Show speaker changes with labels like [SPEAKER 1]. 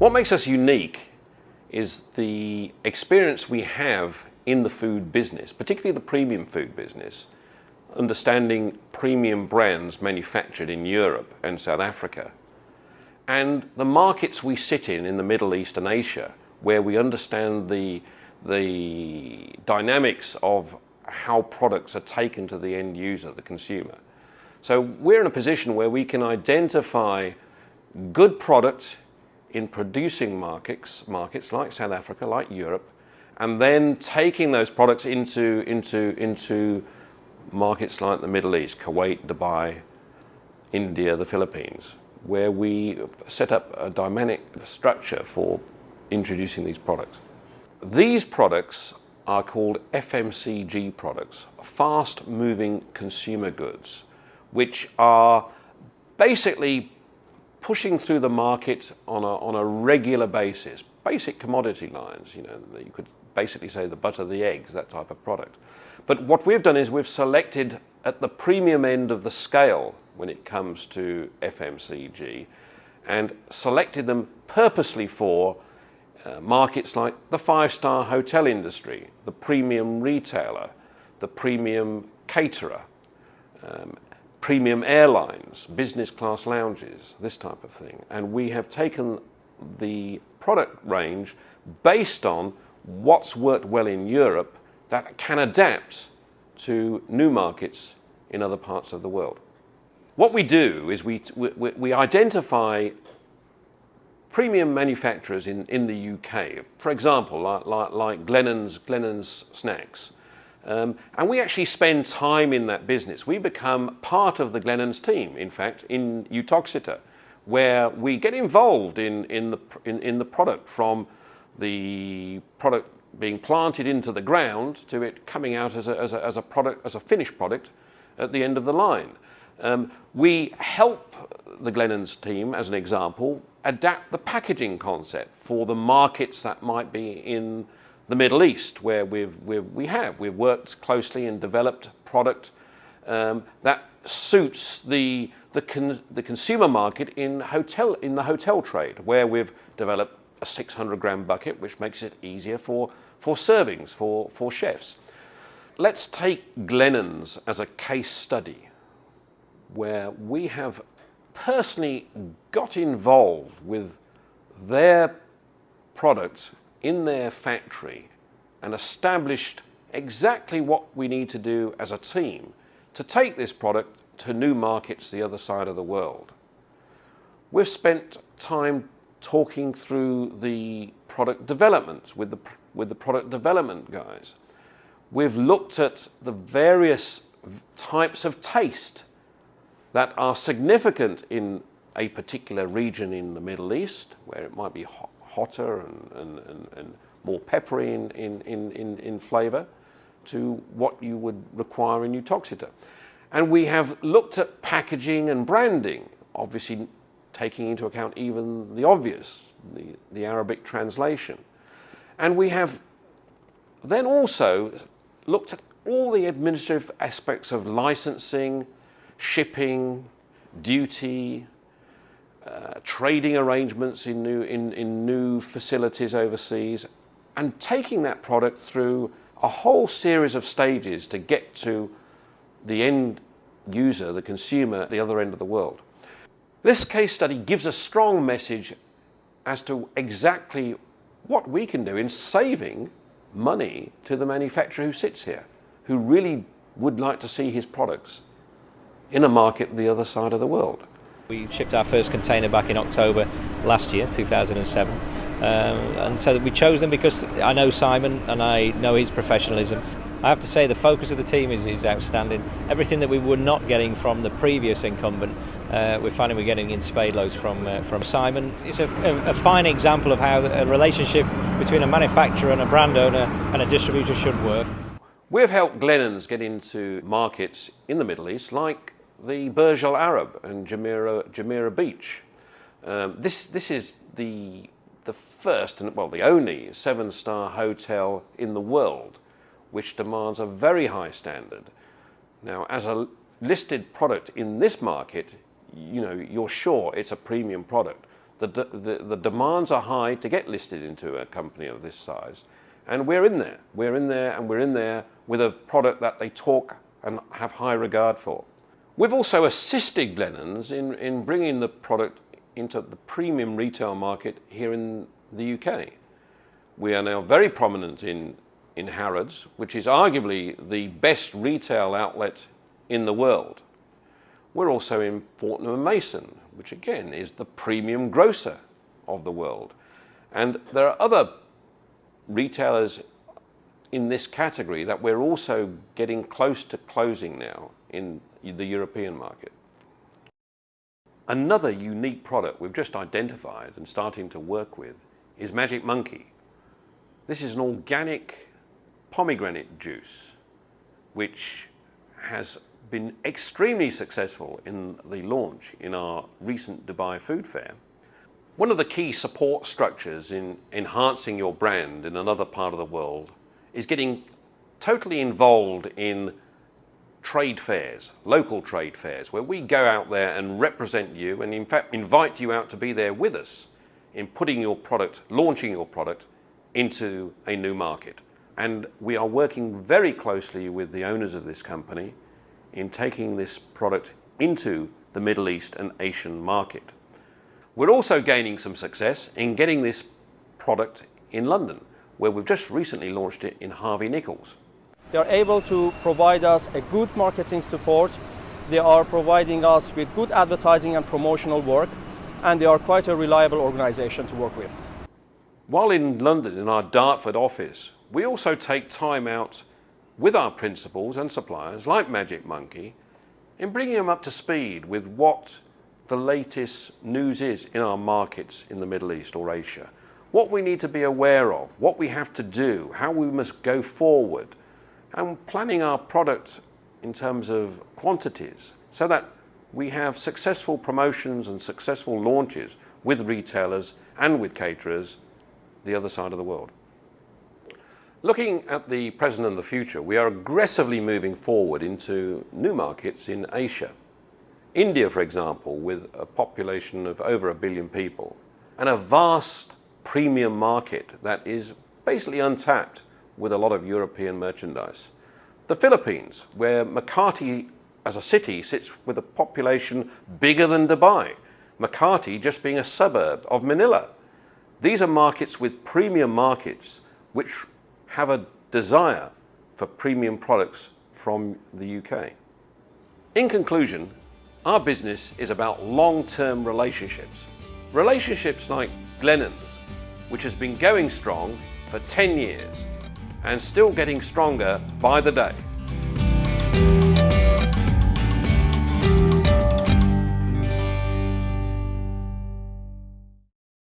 [SPEAKER 1] What makes us unique is the experience we have in the food business, particularly the premium food business, understanding premium brands manufactured in Europe and South Africa, and the markets we sit in the Middle East and Asia, where we understand the dynamics of how products are taken to the end user, the consumer. So we're in a position where we can identify good products in producing markets like South Africa, like Europe, and then taking those products into markets like the Middle East, Kuwait, Dubai, India, the Philippines, where we set up a dynamic structure for introducing these products. These products are called FMCG products, fast-moving consumer goods, which are basically pushing through the market on a regular basis. Basic commodity lines, you could basically say the butter, the eggs, that type of product. But what we've done is we've selected at the premium end of the scale when it comes to FMCG, and selected them purposely for markets like the five-star hotel industry, the premium retailer, the premium caterer, premium airlines, business class lounges, this type of thing. And we have taken the product range based on what's worked well in Europe that can adapt to new markets in other parts of the world. What we do is we identify premium manufacturers in the UK, for example, like Glennon's Snacks. And we actually spend time in that business. We become part of the Glennon's team, in fact, in Utoxeter, where we get involved in the product, from the product being planted into the ground to it coming out as a product, as a finished product at the end of the line. We help the Glennon's team, as an example, adapt the packaging concept for the markets that might be in the Middle East, where we've worked closely and developed product that suits the consumer market in the hotel trade, where we've developed a 600-gram bucket, which makes it easier for servings for chefs. Let's take Glennon's as a case study, where we have personally got involved with their product in their factory and established exactly what we need to do as a team to take this product to new markets the other side of the world. We've spent time talking through the product development with the product development guys. We've looked at the various types of taste that are significant in a particular region in the Middle East, where it might be hotter and more peppery in flavour, to what you would require in Utoxeter. And we have looked at packaging and branding, obviously taking into account even the obvious, the Arabic translation. And we have then also looked at all the administrative aspects of licensing, shipping, duty, trading arrangements in new facilities overseas, and taking that product through a whole series of stages to get to the end user, the consumer, at the other end of the world. This case study gives a strong message as to exactly what we can do in saving money to the manufacturer who sits here, who really would like to see his products in a market the other side of the world.
[SPEAKER 2] We shipped our first container back in October last year, 2007. And so we chose them because I know Simon and I know his professionalism. I have to say the focus of the team is outstanding. Everything that we were not getting from the previous incumbent, we're finding we're getting in spade loads from Simon. It's a fine example of how a relationship between a manufacturer and a brand owner and a distributor should work.
[SPEAKER 1] We've helped Glennon's get into markets in the Middle East, like the Burj Al Arab and Jumeirah Beach. This is the first and, well, the only 7-star hotel in the world which demands a very high standard. Now, as a listed product in this market, you're sure it's a premium product. The demands are high to get listed into a company of this size. And we're in there. We're in there, and we're in there with a product that they talk and have high regard for. We've also assisted Glennon's in bringing the product into the premium retail market here in the UK. We are now very prominent in Harrods, which is arguably the best retail outlet in the world. We're also in Fortnum & Mason, which again is the premium grocer of the world. And there are other retailers in this category that we're also getting close to closing now in the European market. Another unique product we've just identified and starting to work with is Magic Monkey. This is an organic pomegranate juice which has been extremely successful in the launch in our recent Dubai Food Fair. One of the key support structures in enhancing your brand in another part of the world is getting totally involved in trade fairs, local trade fairs, where we go out there and represent you and in fact invite you out to be there with us in putting your product, launching your product into a new market. And we are working very closely with the owners of this company in taking this product into the Middle East and Asian market. We're also gaining some success in getting this product in London, where we've just recently launched it in Harvey Nichols.
[SPEAKER 3] They are able to provide us a good marketing support. They are providing us with good advertising and promotional work, and they are quite a reliable organization to work with.
[SPEAKER 1] While in London, in our Dartford office, we also take time out with our principals and suppliers, like Magic Monkey, in bringing them up to speed with what the latest news is in our markets in the Middle East or Asia, what we need to be aware of, what we have to do, how we must go forward, and planning our product in terms of quantities so that we have successful promotions and successful launches with retailers and with caterers the other side of the world. Looking at the present and the future, we are aggressively moving forward into new markets in Asia. India, for example, with a population of over 1 billion people and a vast premium market that is basically untapped with a lot of European merchandise. The Philippines, where Makati as a city sits with a population bigger than Dubai, Makati just being a suburb of Manila. These are markets with premium markets which have a desire for premium products from the UK. In conclusion, our business is about long-term relationships. Relationships like Glennon's, which has been going strong for 10 years and still getting stronger by the day.